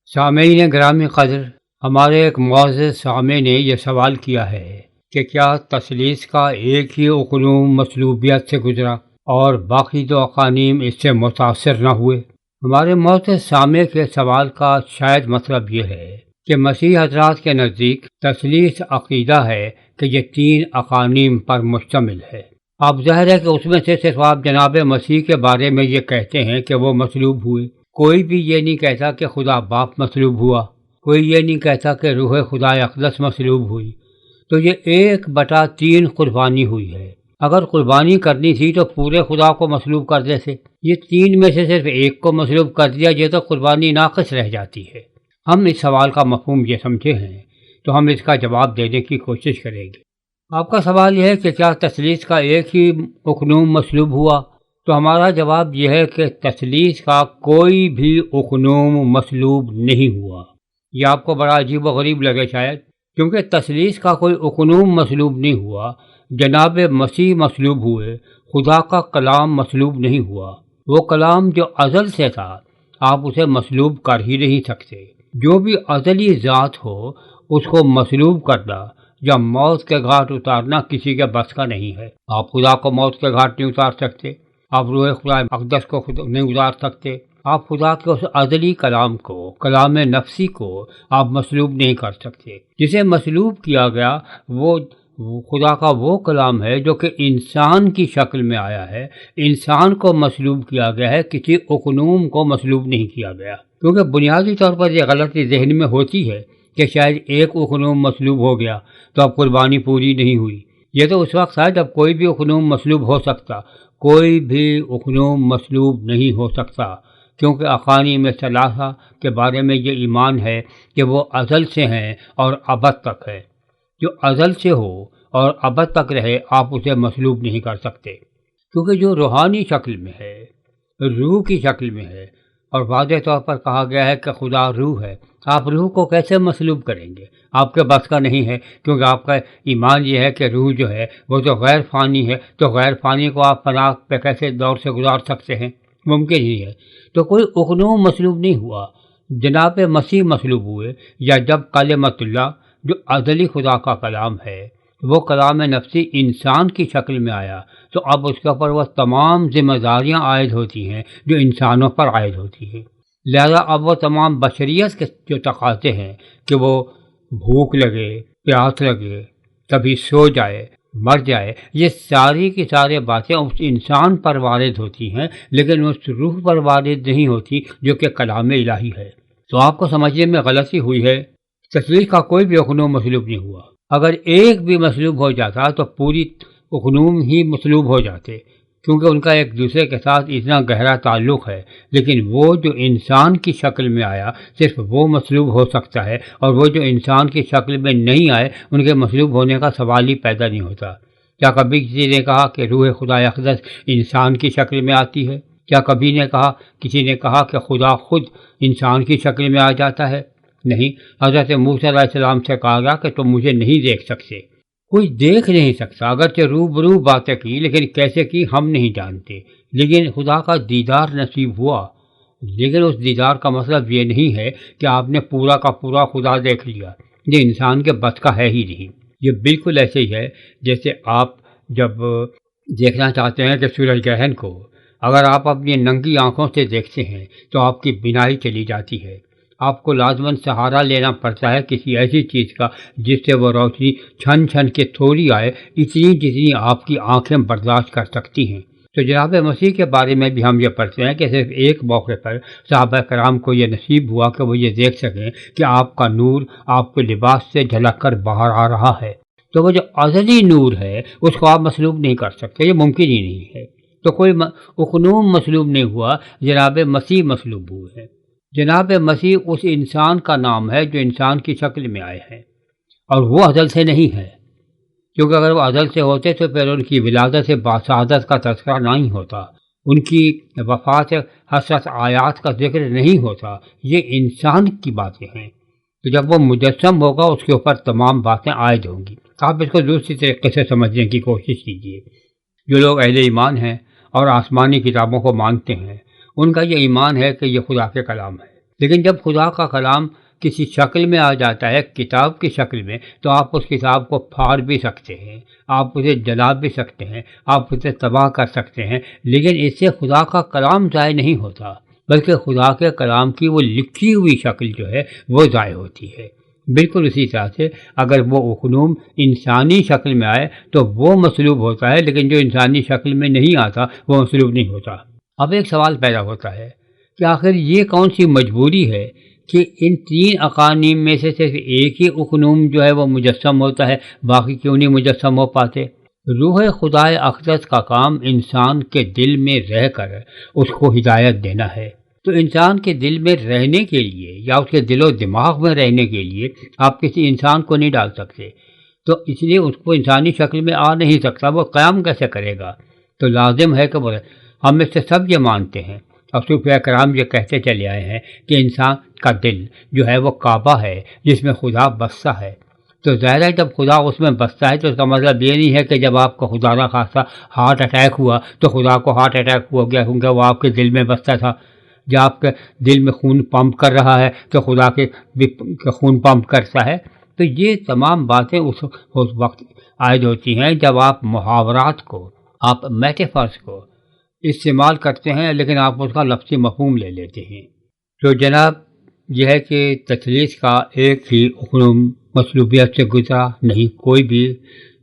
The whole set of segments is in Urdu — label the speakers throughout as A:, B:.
A: سامعین گرامی قدر، ہمارے ایک معزز سامع نے یہ سوال کیا ہے کہ کیا تثلیث کا ایک ہی اقنوم مصلوبیت سے گزرا اور باقی دو اقانیم اس سے متاثر نہ ہوئے؟ ہمارے معزز سامع کے سوال کا شاید مطلب یہ ہے کہ مسیح حضرات کے نزدیک تثلیث عقیدہ ہے کہ یہ تین اقانیم پر مشتمل ہے۔ اب ظاہر ہے کہ اس میں سے صرف آپ جناب مسیح کے بارے میں یہ کہتے ہیں کہ وہ مصلوب ہوئے، کوئی بھی یہ نہیں کہتا کہ خدا باپ مصلوب ہوا، کوئی یہ نہیں کہتا کہ روح خدا اقدس مصلوب ہوئی۔ تو یہ 1/3 قربانی ہوئی ہے۔ اگر قربانی کرنی تھی تو پورے خدا کو مصلوب کر دیتے، یہ تین میں سے صرف ایک کو مصلوب کر دیا، یہ تو قربانی ناقص رہ جاتی ہے۔ ہم اس سوال کا مفہوم یہ سمجھے ہیں تو ہم اس کا جواب دینے کی کوشش کریں گے۔ آپ کا سوال یہ ہے کہ کیا تثلیث کا ایک ہی اقنوم مصلوب ہوا؟ تو ہمارا جواب یہ ہے کہ تثلیث کا کوئی بھی اقنوم مصلوب نہیں ہوا۔ یہ آپ کو بڑا عجیب و غریب لگے شاید، کیونکہ تثلیث کا کوئی اقنوم مصلوب نہیں ہوا، جناب مسیح مصلوب ہوئے، خدا کا کلام مصلوب نہیں ہوا۔ وہ کلام جو ازل سے تھا، آپ اسے مصلوب کر ہی نہیں سکتے۔ جو بھی ازلی ذات ہو اس کو مصلوب کرنا یا موت کے گھاٹ اتارنا کسی کے بس کا نہیں ہے۔ آپ خدا کو موت کے گھاٹ نہیں اتار سکتے، آپ روح خدا اقدس کو نہیں اتار سکتے، آپ خدا کے اس ازلی کلام کو، کلام نفسی کو آپ مصلوب نہیں کر سکتے۔ جسے مصلوب کیا گیا وہ خدا کا وہ کلام ہے جو کہ انسان کی شکل میں آیا ہے۔ انسان کو مصلوب کیا گیا ہے، کسی اقنوم کو مصلوب نہیں کیا گیا، کیونکہ بنیادی طور پر یہ غلطی ذہن میں ہوتی ہے کہ شاید ایک اقنوم مصلوب ہو گیا تو اب قربانی پوری نہیں ہوئی۔ یہ تو اس وقت ہے جب کوئی بھی اقنوم مصلوب ہو سکتا، کوئی بھی اقنوم مصلوب نہیں ہو سکتا، کیونکہ اقانیم ثلاثہ کے بارے میں یہ ایمان ہے کہ وہ ازل سے ہیں اور ابد تک ہے۔ جو ازل سے ہو اور ابد تک رہے آپ اسے مصلوب نہیں کر سکتے، کیونکہ جو روحانی شکل میں ہے، روح کی شکل میں ہے، اور واضح طور پر کہا گیا ہے کہ خدا روح ہے، آپ روح کو کیسے مصلوب کریں گے؟ آپ کے بس کا نہیں ہے، کیونکہ آپ کا ایمان یہ ہے کہ روح جو ہے وہ تو غیر فانی ہے، تو غیر فانی کو آپ فنا پہ کیسے دور سے گزار سکتے ہیں؟ ممکن ہی ہے۔ تو کوئی اقنوم مصلوب نہیں ہوا، جناب مسیح مصلوب ہوئے، یا جب کلمۃ اللہ جو ازلی خدا کا کلام ہے وہ کلام نفسی انسان کی شکل میں آیا، تو اب اس کے اوپر وہ تمام ذمہ داریاں عائد ہوتی ہیں جو انسانوں پر عائد ہوتی ہیں۔ لہذا اب وہ تمام بشریت کے جو تقاضے ہیں کہ وہ بھوک لگے، پیاس لگے، کبھی سو جائے، مر جائے، یہ ساری کی ساری باتیں اس انسان پر وارد ہوتی ہیں، لیکن اس روح پر وارد نہیں ہوتی جو کہ کلام الہی ہے۔ تو آپ کو سمجھنے میں غلطی ہوئی ہے۔ تثلیث کا کوئی بھی اقنوم مصلوب نہیں ہوا۔ اگر ایک بھی مصلوب ہو جاتا تو پوری اقنوم ہی مصلوب ہو جاتے، کیونکہ ان کا ایک دوسرے کے ساتھ اتنا گہرا تعلق ہے، لیکن وہ جو انسان کی شکل میں آیا صرف وہ مصلوب ہو سکتا ہے، اور وہ جو انسان کی شکل میں نہیں آئے ان کے مصلوب ہونے کا سوال ہی پیدا نہیں ہوتا۔ کیا کبھی کسی نے کہا کہ روح خدا اقدس انسان کی شکل میں آتی ہے؟ کیا کبھی کسی نے کہا کہ خدا خود انسان کی شکل میں آ جاتا ہے؟ نہیں۔ حضرت موسیٰ علیہ السلام سے کہا گیا کہ تم مجھے نہیں دیکھ سکتے، کوئی دیکھ نہیں سکتا، اگرچہ روبرو باتیں کی لیکن کیسے کی ہم نہیں جانتے، لیکن خدا کا دیدار نصیب ہوا۔ لیکن اس دیدار کا مطلب یہ نہیں ہے کہ آپ نے پورا کا پورا خدا دیکھ لیا، یہ انسان کے بس کا ہے ہی نہیں۔ یہ بالکل ایسے ہی ہے جیسے آپ جب دیکھنا چاہتے ہیں کہ سورج گرہن کو اگر آپ اپنی ننگی آنکھوں سے دیکھتے ہیں تو آپ کی بینائی چلی جاتی ہے، آپ کو لازماً سہارا لینا پڑتا ہے کسی ایسی چیز کا جس سے وہ روشنی چھن چھن کے تھوڑی آئے، اتنی جتنی آپ کی آنکھیں برداشت کر سکتی ہیں۔ تو جناب مسیح کے بارے میں بھی ہم یہ پڑھتے ہیں کہ صرف ایک موقع پر صحابہ کرام کو یہ نصیب ہوا کہ وہ یہ دیکھ سکیں کہ آپ کا نور آپ کے لباس سے جھلک کر باہر آ رہا ہے۔ تو وہ جو ازلی نور ہے اس کو آپ مصلوب نہیں کر سکتے، یہ ممکن ہی نہیں ہے۔ تو کوئی اقنوم مصلوب نہیں ہوا، جناب مسیح مصلوب ہوئے ہیں۔ جناب مسیح اس انسان کا نام ہے جو انسان کی شکل میں آئے ہیں، اور وہ ازل سے نہیں ہے، کیونکہ اگر وہ ازل سے ہوتے تو پھر ان کی ولادت باسعادت کا تذکرہ نہیں ہوتا، ان کی وفات حسرت آیات کا ذکر نہیں ہوتا۔ یہ انسان کی باتیں ہیں، تو جب وہ مجسم ہوگا اس کے اوپر تمام باتیں عائد ہوں گی۔ آپ اس کو دوسری طریقے سے سمجھنے کی کوشش کیجیے۔ جو لوگ اہل ایمان ہیں اور آسمانی کتابوں کو مانتے ہیں، ان کا یہ ایمان ہے کہ یہ خدا کے کلام ہے، لیکن جب خدا کا کلام کسی شکل میں آ جاتا ہے، کتاب کی شکل میں، تو آپ اس کتاب کو پھاڑ بھی سکتے ہیں، آپ اسے جلا بھی سکتے ہیں، آپ اسے تباہ کر سکتے ہیں، لیکن اس سے خدا کا کلام ضائع نہیں ہوتا، بلکہ خدا کے کلام کی وہ لکھی ہوئی شکل جو ہے وہ ضائع ہوتی ہے۔ بالکل اسی طرح سے اگر وہ اقنوم انسانی شکل میں آئے تو وہ مصلوب ہوتا ہے، لیکن جو انسانی شکل میں نہیں آتا وہ مصلوب نہیں ہوتا۔ اب ایک سوال پیدا ہوتا ہے کہ آخر یہ کون سی مجبوری ہے کہ ان تین اقانیم میں سے صرف ایک ہی اقنوم جو ہے وہ مجسم ہوتا ہے، باقی کیوں نہیں مجسم ہو پاتے؟ روح خدائے اقدس کا کام انسان کے دل میں رہ کر اس کو ہدایت دینا ہے۔ تو انسان کے دل میں رہنے کے لیے یا اس کے دل و دماغ میں رہنے کے لیے آپ کسی انسان کو نہیں ڈال سکتے، تو اس لیے اس کو انسانی شکل میں آ نہیں سکتا، وہ قیام کیسے کرے گا؟ تو لازم ہے کہ وہ، ہم میں سے سب یہ مانتے ہیں اور صوفیہ کرام یہ کہتے چلے آئے ہیں کہ انسان کا دل جو ہے وہ کعبہ ہے جس میں خدا بستا ہے۔ تو ظاہر ہے جب خدا اس میں بستا ہے تو اس کا مطلب یہ نہیں ہے کہ جب آپ کو خدا نہ خواستہ ہارٹ اٹیک ہوا تو خدا کو ہارٹ اٹیک ہو گیا کیونکہ وہ آپ کے دل میں بستا تھا۔ جب آپ کے دل میں خون پمپ کر رہا ہے تو خدا کے بھی خون پمپ کرتا ہے۔ تو یہ تمام باتیں اس وقت عائد ہوتی ہیں جب آپ محاورات کو، آپ میٹافرس کو استعمال کرتے ہیں، لیکن آپ اس کا لفظی مفہوم لے لیتے ہیں۔ تو جناب یہ ہے کہ تثلیث کا ایک ہی اقنوم مصلوبیت سے گزرا نہیں، کوئی بھی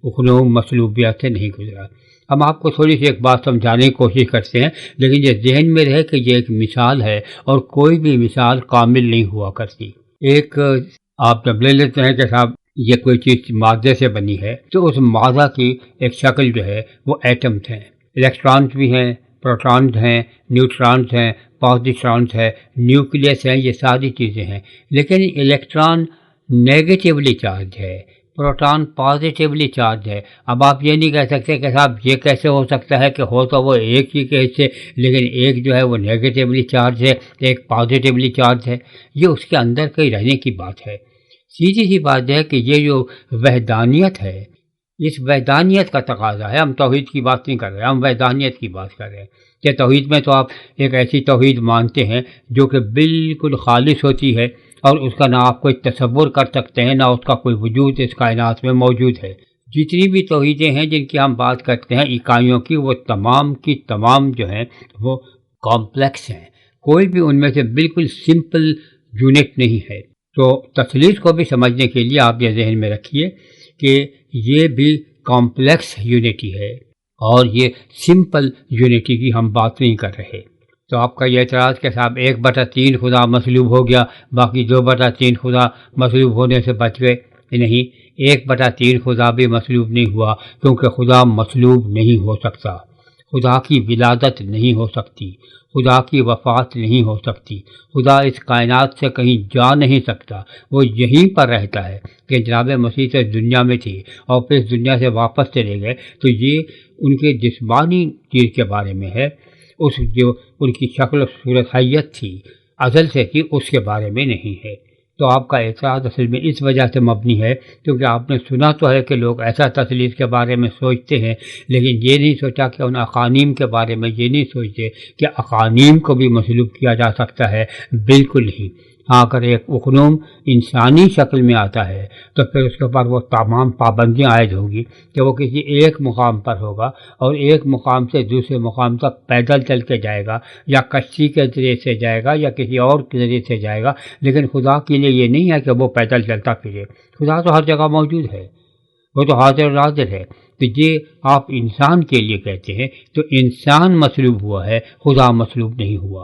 A: اقنوم مصلوبیت سے نہیں گزرا۔ ہم آپ کو تھوڑی سی ایک بات سمجھانے کی کوشش کرتے ہیں، لیکن یہ ذہن میں رہے کہ یہ ایک مثال ہے اور کوئی بھی مثال کامل نہیں ہوا کرتی۔ ایک آپ جب لے لیتے ہیں کہ صاحب یہ کوئی چیز مادے سے بنی ہے، تو اس مادہ کی ایک شکل جو ہے وہ ایٹمز ہیں، الیکٹرانز بھی ہیں، پروٹونز ہیں، نیوٹرانز ہیں، پازیٹرانز ہیں، نیوکلیس ہیں، یہ ساری چیزیں ہیں۔ لیکن الیکٹران نیگیٹیولی چارج ہے، پروٹون پازیٹیولی چارج ہے۔ اب آپ یہ نہیں کہہ سکتے کہ صاحب یہ کیسے ہو سکتا ہے کہ ہو تو وہ ایک ہی کے حصے، لیکن ایک جو ہے وہ نیگیٹیولی چارج ہے، ایک پازیٹیولی چارج ہے۔ یہ اس کے اندر کہیں رہنے کی بات ہے۔ سیدھی سی بات ہے کہ یہ جو وحدانیت ہے، اس وحدانیت کا تقاضا ہے۔ ہم توحید کی بات نہیں کر رہے، ہم وحدانیت کی بات کر رہے ہیں کہ توحید میں تو آپ ایک ایسی توحید مانتے ہیں جو کہ بالکل خالص ہوتی ہے اور اس کا نہ آپ کوئی تصور کر سکتے ہیں، نہ اس کا کوئی وجود اس کائنات میں موجود ہے۔ جتنی بھی توحیدیں ہیں جن کی ہم بات کرتے ہیں اکائیوں کی، وہ تمام کی تمام جو ہیں وہ کمپلیکس ہیں، کوئی بھی ان میں سے بالکل سمپل یونٹ نہیں ہے۔ تو تثلیث کو بھی سمجھنے کے لیے آپ یہ ذہن میں رکھیے کہ یہ بھی کمپلیکس یونٹی ہے اور یہ سمپل یونٹی کی ہم بات نہیں کر رہے۔ تو آپ کا یہ اعتراض کہ صاحب 1/3 خدا مصلوب ہو گیا، باقی 2/3 خدا مصلوب ہونے سے بچ گئے، نہیں، 1/3 خدا بھی مصلوب نہیں ہوا، کیونکہ خدا مصلوب نہیں ہو سکتا، خدا کی ولادت نہیں ہو سکتی، خدا کی وفات نہیں ہو سکتی، خدا اس کائنات سے کہیں جا نہیں سکتا، وہ یہیں پر رہتا ہے کہ جناب مسیح سے دنیا میں تھی اور پھر اس دنیا سے واپس چلے گئے۔ تو یہ ان کے جسمانی چیز کے بارے میں ہے، اس جو ان کی شکل و صورت حیت تھی ازل سے تھی، اس کے بارے میں نہیں ہے۔ تو آپ کا اعتراض اصل میں اس وجہ سے مبنی ہے کیونکہ آپ نے سنا تو ہے کہ لوگ ایسا تثلیث کے بارے میں سوچتے ہیں، لیکن یہ نہیں سوچا کہ ان اقانیم کے بارے میں، یہ نہیں سوچتے کہ اقانیم کو بھی مصلوب کیا جا سکتا ہے، بالکل نہیں۔ ہاں اگر ایک اقنوم انسانی شکل میں آتا ہے تو پھر اس کے اوپر وہ تمام پابندیاں عائد ہوگی کہ وہ کسی ایک مقام پر ہوگا اور ایک مقام سے دوسرے مقام تک پیدل چل کے جائے گا یا کشتی کے ذریعے سے جائے گا یا کسی اور کے ذریعے سے جائے گا، لیکن خدا کے لیے یہ نہیں ہے کہ وہ پیدل چلتا پھرے، خدا تو ہر جگہ موجود ہے، وہ تو حاضر و ناظر ہے۔ تو یہ آپ انسان کے لیے کہتے ہیں، تو انسان مصلوب ہوا ہے، خدا مصلوب نہیں ہوا۔